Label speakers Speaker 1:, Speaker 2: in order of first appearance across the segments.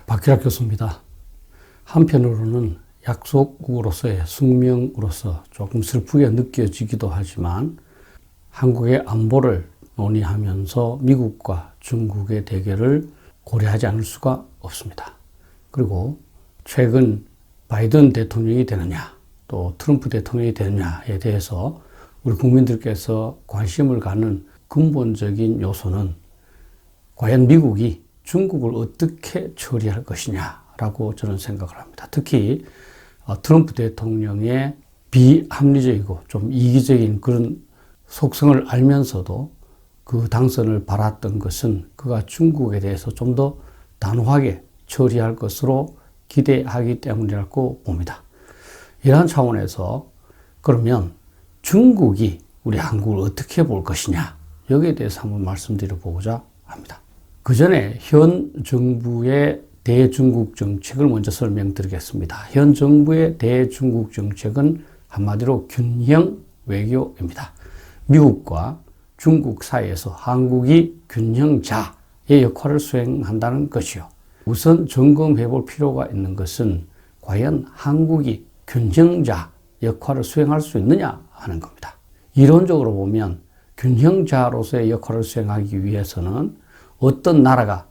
Speaker 1: 박규락 교수입니다. 한편으로는 약속으로서의 숙명으로서 조금 슬프게 느껴지기도 하지만 한국의 안보를 논의하면서 미국과 중국의 대결을 고려하지 않을 수가 없습니다. 그리고 최근 바이든 대통령이 되느냐 또 트럼프 대통령이 되느냐에 대해서 우리 국민들께서 관심을 갖는 근본적인 요소는 과연 미국이 중국을 어떻게 처리할 것이냐라고 저는 생각을 합니다. 특히 트럼프 대통령의 비합리적이고 좀 이기적인 그런 속성을 알면서도 그 당선을 바랐던 것은 그가 중국에 대해서 좀 더 단호하게 처리할 것으로 기대하기 때문이라고 봅니다. 이러한 차원에서 그러면 중국이 우리 한국을 어떻게 볼 것이냐 여기에 대해서 한번 말씀드려보고자 합니다. 그 전에 현 정부의 대중국 정책을 먼저 설명드리겠습니다. 현 정부의 대중국 정책은 한마디로 균형 외교입니다. 미국과 중국 사이에서 한국이 균형자의 역할을 수행한다는 것이요. 우선 점검해 볼 필요가 있는 것은 과연 한국이 균형자 역할을 수행할 수 있느냐 하는 겁니다. 이론적으로 보면 균형자로서의 역할을 수행하기 위해서는 어떤 나라가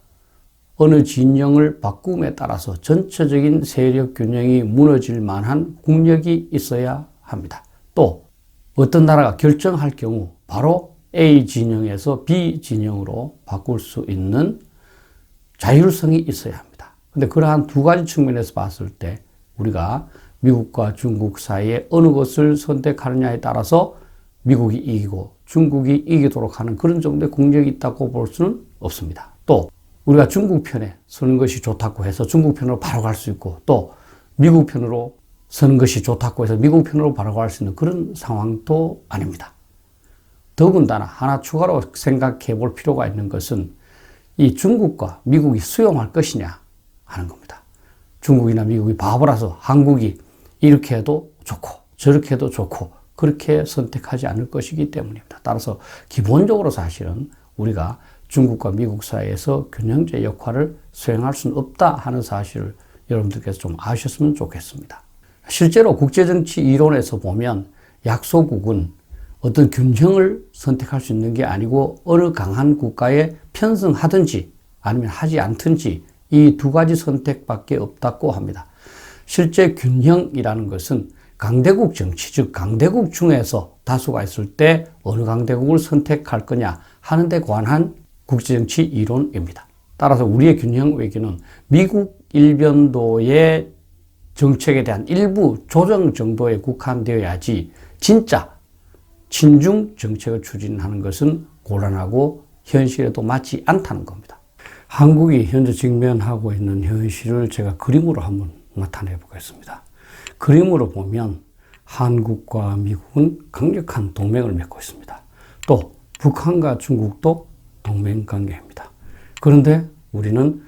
Speaker 1: 어느 진영을 바꿈에 따라서 전체적인 세력 균형이 무너질 만한 국력이 있어야 합니다. 또 어떤 나라가 결정할 경우 바로 A 진영에서 B 진영으로 바꿀 수 있는 자율성이 있어야 합니다. 근데 그러한 두 가지 측면에서 봤을 때 우리가 미국과 중국 사이에 어느 것을 선택하느냐에 따라서 미국이 이기고 중국이 이기도록 하는 그런 정도의 국력이 있다고 볼 수는 없습니다. 또 우리가 중국 편에 서는 것이 좋다고 해서 중국 편으로 바로 갈 수 있고 또 미국 편으로 서는 것이 좋다고 해서 미국 편으로 바로 갈 수 있는 그런 상황도 아닙니다. 더군다나 하나 추가로 생각해 볼 필요가 있는 것은 이 중국과 미국이 수용할 것이냐 하는 겁니다. 중국이나 미국이 바보라서 한국이 이렇게 해도 좋고 저렇게 해도 좋고 그렇게 선택하지 않을 것이기 때문입니다. 따라서 기본적으로 사실은 우리가 중국과 미국 사이에서 균형제 역할을 수행할 수는 없다 하는 사실을 여러분들께서 좀 아셨으면 좋겠습니다. 실제로 국제정치 이론에서 보면 약소국은 어떤 균형을 선택할 수 있는 게 아니고 어느 강한 국가에 편승하든지 아니면 하지 않든지 이 두 가지 선택밖에 없다고 합니다. 실제 균형이라는 것은 강대국 정치, 즉 강대국 중에서 다수가 있을 때 어느 강대국을 선택할 거냐 하는 데 관한 국제정치 이론입니다. 따라서 우리의 균형 외교는 미국 일변도의 정책에 대한 일부 조정 정도에 국한되어야지 진짜 친중 정책을 추진하는 것은 곤란하고 현실에도 맞지 않다는 겁니다. 한국이 현재 직면하고 있는 현실을 제가 그림으로 한번 나타내 보겠습니다. 그림으로 보면 한국과 미국은 강력한 동맹을 맺고 있습니다. 또 북한과 중국도 동맹 관계입니다. 그런데 우리는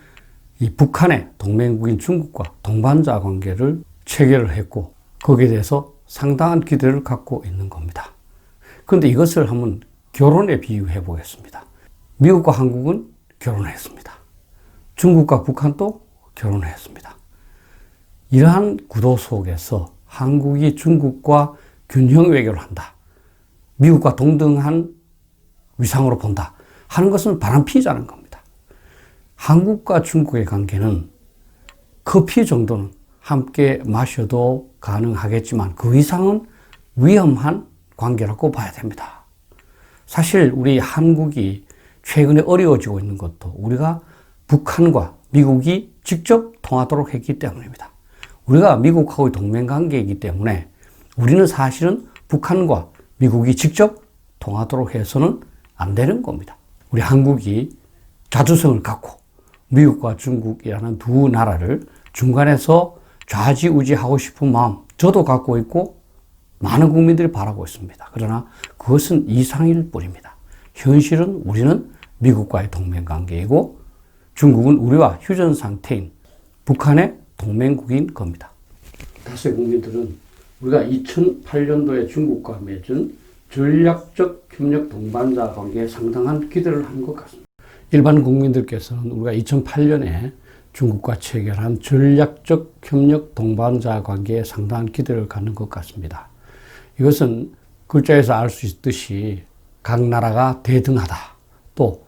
Speaker 1: 이 북한의 동맹국인 중국과 동반자 관계를 체결을 했고 거기에 대해서 상당한 기대를 갖고 있는 겁니다. 그런데 이것을 한번 결혼에 비유해 보겠습니다. 미국과 한국은 결혼했습니다. 중국과 북한도 결혼했습니다. 이러한 구도 속에서 한국이 중국과 균형 외교를 한다. 미국과 동등한 위상으로 본다. 하는 것은 바람피자는 겁니다. 한국과 중국의 관계는 커피 정도는 함께 마셔도 가능하겠지만 그 이상은 위험한 관계라고 봐야 됩니다. 사실 우리 한국이 최근에 어려워지고 있는 것도 우리가 북한과 미국이 직접 통하도록 했기 때문입니다. 우리가 미국하고의 동맹관계이기 때문에 우리는 사실은 북한과 미국이 직접 통하도록 해서는 안 되는 겁니다. 우리 한국이 자주성을 갖고 미국과 중국이라는 두 나라를 중간에서 좌지우지하고 싶은 마음 저도 갖고 있고 많은 국민들이 바라고 있습니다. 그러나 그것은 이상일 뿐입니다. 현실은 우리는 미국과의 동맹관계이고 중국은 우리와 휴전 상태인 북한의 동맹국인 겁니다. 다수의 국민들은 우리가 2008년도에 중국과 맺은 전략적 협력 동반자 관계에 상당한 기대를 한 것 같습니다. 일반 국민들께서는 우리가 2008년에 중국과 체결한 전략적 협력 동반자 관계에 상당한 기대를 갖는 것 같습니다. 이것은 글자에서 알 수 있듯이 각 나라가 대등하다, 또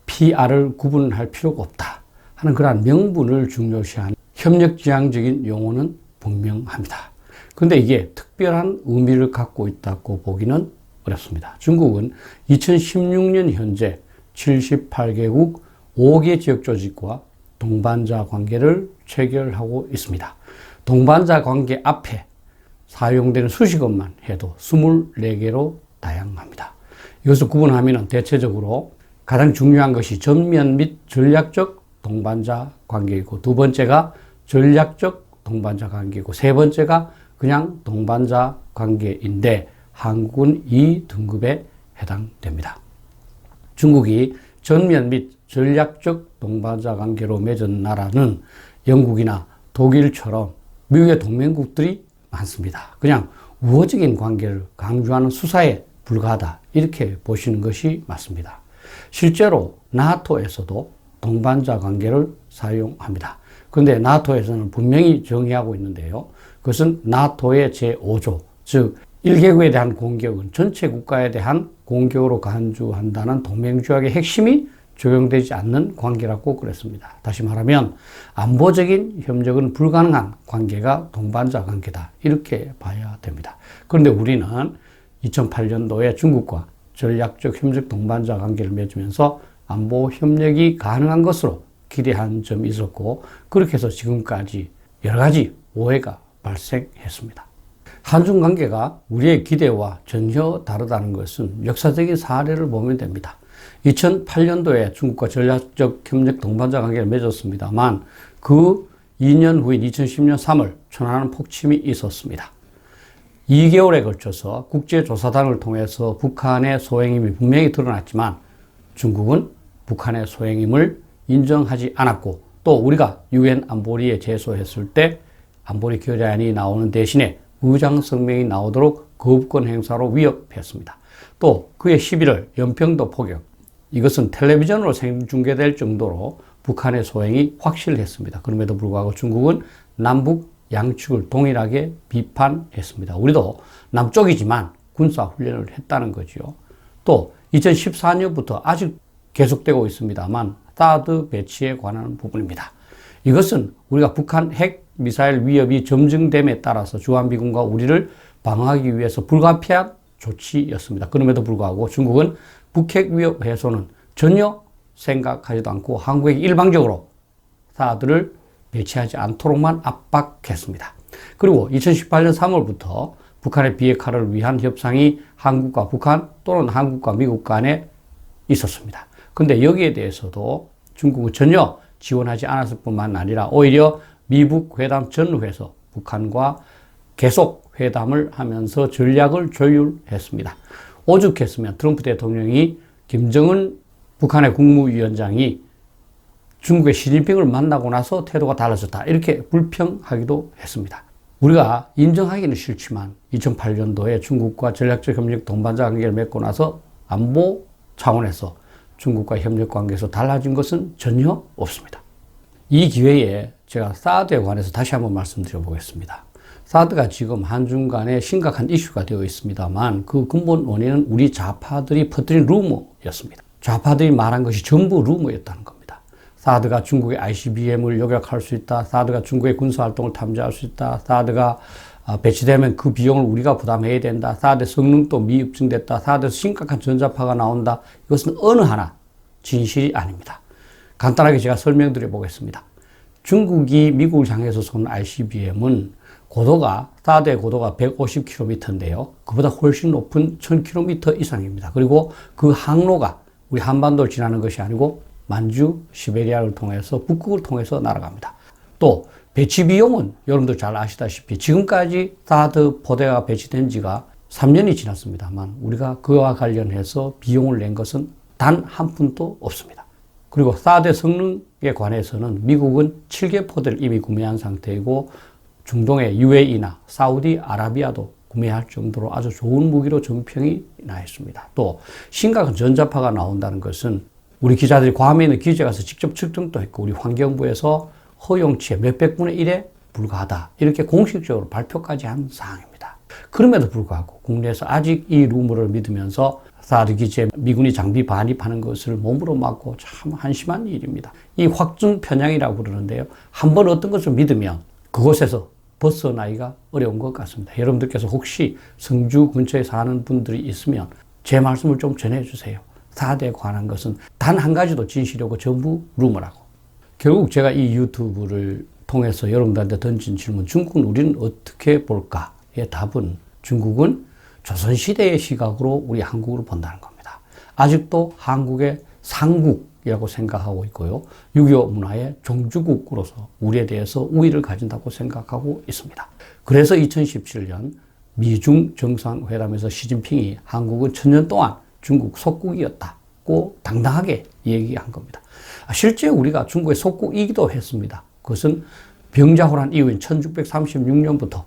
Speaker 1: PR을 구분할 필요가 없다 하는 그러한 명분을 중요시한 협력지향적인 용어는 분명합니다. 그런데 이게 특별한 의미를 갖고 있다고 보기는 어렵습니다. 중국은 2016년 현재 78개국 5개 지역 조직과 동반자 관계를 체결하고 있습니다. 동반자 관계 앞에 사용되는 수식어만 해도 24개로 다양합니다. 이것을 구분하면 대체적으로 가장 중요한 것이 전면 및 전략적 동반자 관계이고, 두 번째가 전략적 동반자 관계이고, 세 번째가 그냥 동반자 관계인데 한국은 이 등급에 해당됩니다. 중국이 전면 및 전략적 동반자 관계로 맺은 나라는 영국이나 독일처럼 미국의 동맹국들이 많습니다. 그냥 우호적인 관계를 강조하는 수사에 불과하다, 이렇게 보시는 것이 맞습니다. 실제로 나토에서도 동반자 관계를 사용합니다. 그런데 나토에서는 분명히 정의하고 있는데요. 그것은 나토의 제5조, 즉 1개국에 대한 공격은 전체 국가에 대한 공격으로 간주한다는 동맹조약의 핵심이 적용되지 않는 관계라고 그랬습니다. 다시 말하면 안보적인 협력은 불가능한 관계가 동반자 관계다, 이렇게 봐야 됩니다. 그런데 우리는 2008년도에 중국과 전략적 협력 동반자 관계를 맺으면서 안보 협력이 가능한 것으로 기대한 점이 있었고, 그렇게 해서 지금까지 여러 가지 오해가 발생했습니다. 한중 관계가 우리의 기대와 전혀 다르다는 것은 역사적인 사례를 보면 됩니다. 2008년도에 중국과 전략적 협력 동반자 관계를 맺었습니다만 그 2년 후인 2010년 3월 천안함 폭침이 있었습니다. 2개월에 걸쳐서 국제조사단을 통해서 북한의 소행임이 분명히 드러났지만 중국은 북한의 소행임을 인정하지 않았고, 또 우리가 UN 안보리에 제소했을 때 안보리 결의안이 나오는 대신에 의장성명이 나오도록 거부권 행사로 위협했습니다. 또 그해 11월 연평도 포격, 이것은 텔레비전으로 생중계될 정도로 북한의 소행이 확실했습니다. 그럼에도 불구하고 중국은 남북 양측을 동일하게 비판했습니다. 우리도 남쪽이지만 군사훈련을 했다는 거죠. 또 2014년부터 아직 계속되고 있습니다만 사드 배치에 관한 부분입니다. 이것은 우리가 북한 핵 미사일 위협이 점증됨에 따라서 주한미군과 우리를 방어하기 위해서 불가피한 조치였습니다. 그럼에도 불구하고 중국은 북핵 위협 해소는 전혀 생각하지도 않고 한국에게 일방적으로 사드를 배치하지 않도록만 압박했습니다. 그리고 2018년 3월부터 북한의 비핵화를 위한 협상이 한국과 북한 또는 한국과 미국 간에 있었습니다. 그런데 여기에 대해서도 중국은 전혀 지원하지 않았을 뿐만 아니라 오히려 미북 회담 전후에서 북한과 계속 회담을 하면서 전략을 조율했습니다. 오죽했으면 트럼프 대통령이 김정은 북한의 국무위원장이 중국의 시진핑을 만나고 나서 태도가 달라졌다, 이렇게 불평하기도 했습니다. 우리가 인정하기는 싫지만 2008년도에 중국과 전략적 협력 동반자 관계를 맺고 나서 안보 차원에서 중국과 협력 관계에서 달라진 것은 전혀 없습니다. 이 기회에 제가 사드에 관해서 다시 한번 말씀드려 보겠습니다. 사드가 지금 한중 간에 심각한 이슈가 되어 있습니다만 그 근본 원인은 우리 좌파들이 퍼뜨린 루머였습니다. 좌파들이 말한 것이 전부 루머였다는 겁니다. 사드가 중국의 ICBM을 요격할 수 있다. 사드가 중국의 군사활동을 탐지할 수 있다. 사드가 배치되면 그 비용을 우리가 부담해야 된다. 사드 성능도 미입증됐다. 사드에서 심각한 전자파가 나온다. 이것은 어느 하나 진실이 아닙니다. 간단하게 제가 설명드려 보겠습니다. 중국이 미국을 향해서 쏘는 ICBM은 고도가, 사드의 고도가 150km인데요. 그보다 훨씬 높은 1000km 이상입니다. 그리고 그 항로가 우리 한반도를 지나는 것이 아니고 만주, 시베리아를 통해서 북극을 통해서 날아갑니다. 또 배치 비용은 여러분들 잘 아시다시피 지금까지 사드 포대가 배치된 지가 3년이 지났습니다만 우리가 그와 관련해서 비용을 낸 것은 단 한 푼도 없습니다. 그리고 사드 성능에 관해서는 미국은 7개 포대를 이미 구매한 상태이고 중동의 UAE나 사우디아라비아도 구매할 정도로 아주 좋은 무기로 정평이 나 있습니다. 또 심각한 전자파가 나온다는 것은 우리 기자들이 괌에 있는 기지에 가서 직접 측정도 했고 우리 환경부에서 허용치의 몇백 분의 1에 불과하다. 이렇게 공식적으로 발표까지 한 사항입니다. 그럼에도 불구하고 국내에서 아직 이 루머를 믿으면서 사드 기지에 미군이 장비 반입하는 것을 몸으로 맞고 참 한심한 일입니다. 이 확증 편향이라고 부르는데요. 한번 어떤 것을 믿으면 그곳에서 벗어나기가 어려운 것 같습니다. 여러분들께서 혹시 성주 근처에 사는 분들이 있으면 제 말씀을 좀 전해주세요. 사드에 관한 것은 단 한 가지도 진실이고 전부 루머라고. 결국 제가 이 유튜브를 통해서 여러분들한테 던진 질문, 중국은 우리는 어떻게 볼까의 답은 중국은 조선시대의 시각으로 우리 한국을 본다는 겁니다. 아직도 한국의 상국이라고 생각하고 있고요. 6.25 문화의 종주국으로서 우리에 대해서 우위를 가진다고 생각하고 있습니다. 그래서 2017년 미중 정상회담에서 시진핑이 한국은 천년 동안 중국 속국이었다고 당당하게 얘기한 겁니다. 실제 우리가 중국의 속국이기도 했습니다. 그것은 병자호란 이후인 1636년부터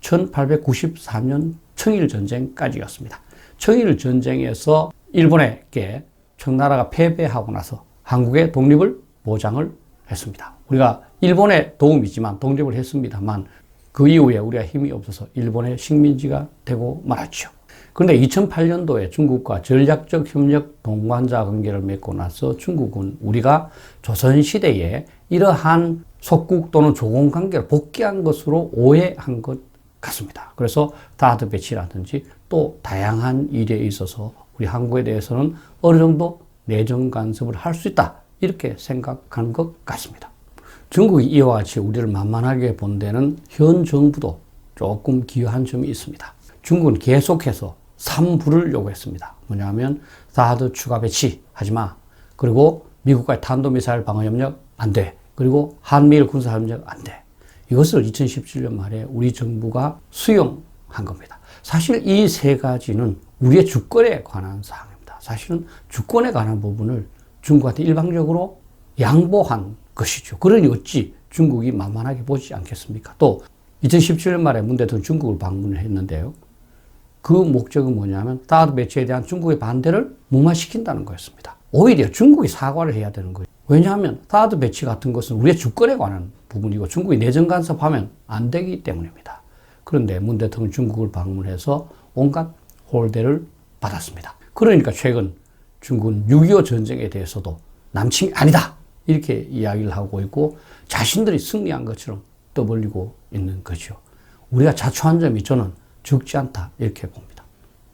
Speaker 1: 1894년 청일전쟁까지였습니다. 청일전쟁에서 일본에게 청나라가 패배하고 나서 한국의 독립을 보장을 했습니다. 우리가 일본의 도움이지만 독립을 했습니다만 그 이후에 우리가 힘이 없어서 일본의 식민지가 되고 말았죠. 그런데 2008년도에 중국과 전략적 협력 동반자 관계를 맺고 나서 중국은 우리가 조선시대에 이러한 속국 또는 조공 관계를 복귀한 것으로 오해한 것 같습니다. 그래서 사드 배치라든지 또 다양한 일에 있어서 우리 한국에 대해서는 어느 정도 내정 간섭을 할 수 있다. 이렇게 생각하는 것 같습니다. 중국이 이와 같이 우리를 만만하게 본 데는 현 정부도 조금 기여한 점이 있습니다. 중국은 계속해서 3부를 요구했습니다. 뭐냐면 사드 추가 배치 하지 마. 그리고 미국과의 탄도미사일 방어협력 안 돼. 그리고 한미일 군사협력 안 돼. 이것을 2017년 말에 우리 정부가 수용한 겁니다. 사실 이 세 가지는 우리의 주권에 관한 사항입니다. 사실은 주권에 관한 부분을 중국한테 일방적으로 양보한 것이죠. 그러니 어찌 중국이 만만하게 보지 않겠습니까? 또 2017년 말에 문 대통령이 중국을 방문을 했는데요. 그 목적은 뭐냐면 사드 배치에 대한 중국의 반대를 무마시킨다는 거였습니다. 오히려 중국이 사과를 해야 되는 거예요. 왜냐하면 사드 배치 같은 것은 우리의 주권에 관한 부분이고 중국이 내정 간섭하면 안 되기 때문입니다. 그런데 문 대통령이 중국을 방문해서 온갖 홀대를 받았습니다. 그러니까 최근 중국은 6.25 전쟁에 대해서도 남침이 아니다 이렇게 이야기를 하고 있고 자신들이 승리한 것처럼 떠벌리고 있는 거죠. 우리가 자초한 점이 저는 적지 않다 이렇게 봅니다.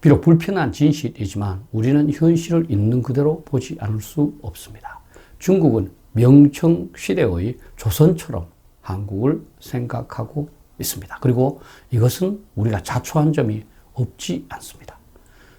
Speaker 1: 비록 불편한 진실이지만 우리는 현실을 있는 그대로 보지 않을 수 없습니다. 중국은 명청시대의 조선처럼 한국을 생각하고 있습니다. 그리고 이것은 우리가 자초한 점이 없지 않습니다.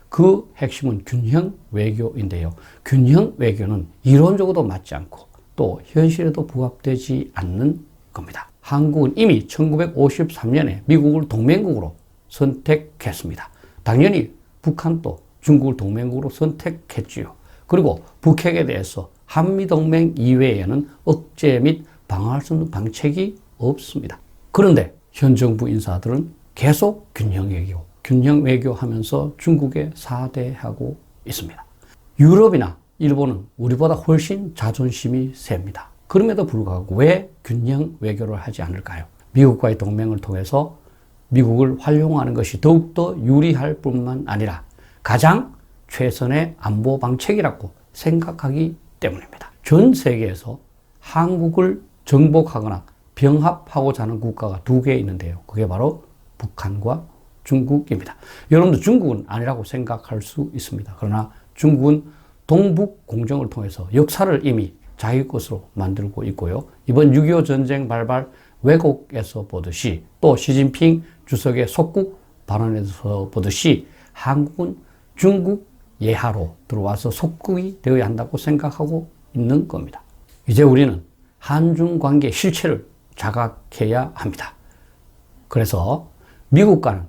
Speaker 1: 그 핵심은 균형 외교인데요. 균형 외교는 이론적으로도 맞지 않고 또 현실에도 부합되지 않는 겁니다. 한국은 이미 1953년에 미국을 동맹국으로 선택했습니다. 당연히 북한도 중국을 동맹국으로 선택했지요. 그리고 북핵에 대해서 한미동맹 이외에는 억제 및 방어할 수 있는 방책이 없습니다. 그런데 현 정부 인사들은 계속 균형 외교 하면서 중국에 사대하고 있습니다. 유럽이나 일본은 우리보다 훨씬 자존심이 셉니다. 그럼에도 불구하고 왜 균형 외교를 하지 않을까요? 미국과의 동맹을 통해서 미국을 활용하는 것이 더욱더 유리할 뿐만 아니라 가장 최선의 안보 방책이라고 생각하기 때문입니다. 전 세계에서 한국을 정복하거나 병합하고자 하는 국가가 두 개 있는데요. 그게 바로 북한과 중국입니다. 여러분도 중국은 아니라고 생각할 수 있습니다. 그러나 중국은 동북 공정을 통해서 역사를 이미 자기 것으로 만들고 있고요. 이번 6.25 전쟁 발발 왜곡에서 보듯이 또 시진핑 주석의 속국 발언에서 보듯이 한국은 중국 예하로 들어와서 속국이 되어야 한다고 생각하고 있는 겁니다. 이제 우리는 한중 관계 실체를 자각해야 합니다. 그래서 미국과는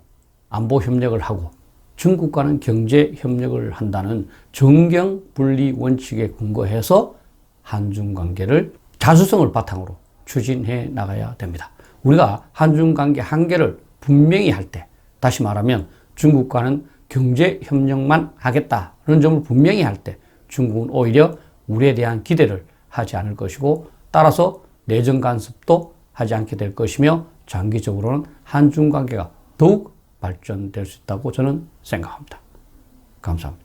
Speaker 1: 안보 협력을 하고 중국과는 경제 협력을 한다는 정경분리 원칙에 근거해서 한중 관계를 자주성을 바탕으로 추진해 나가야 됩니다. 우리가 한중 관계 한계를 분명히 할 때, 다시 말하면 중국과는 경제 협력만 하겠다는 점을 분명히 할 때 중국은 오히려 우리에 대한 기대를 하지 않을 것이고 따라서 내정 간섭도 하지 않게 될 것이며 장기적으로는 한중 관계가 더욱 발전될 수 있다고 저는 생각합니다. 감사합니다.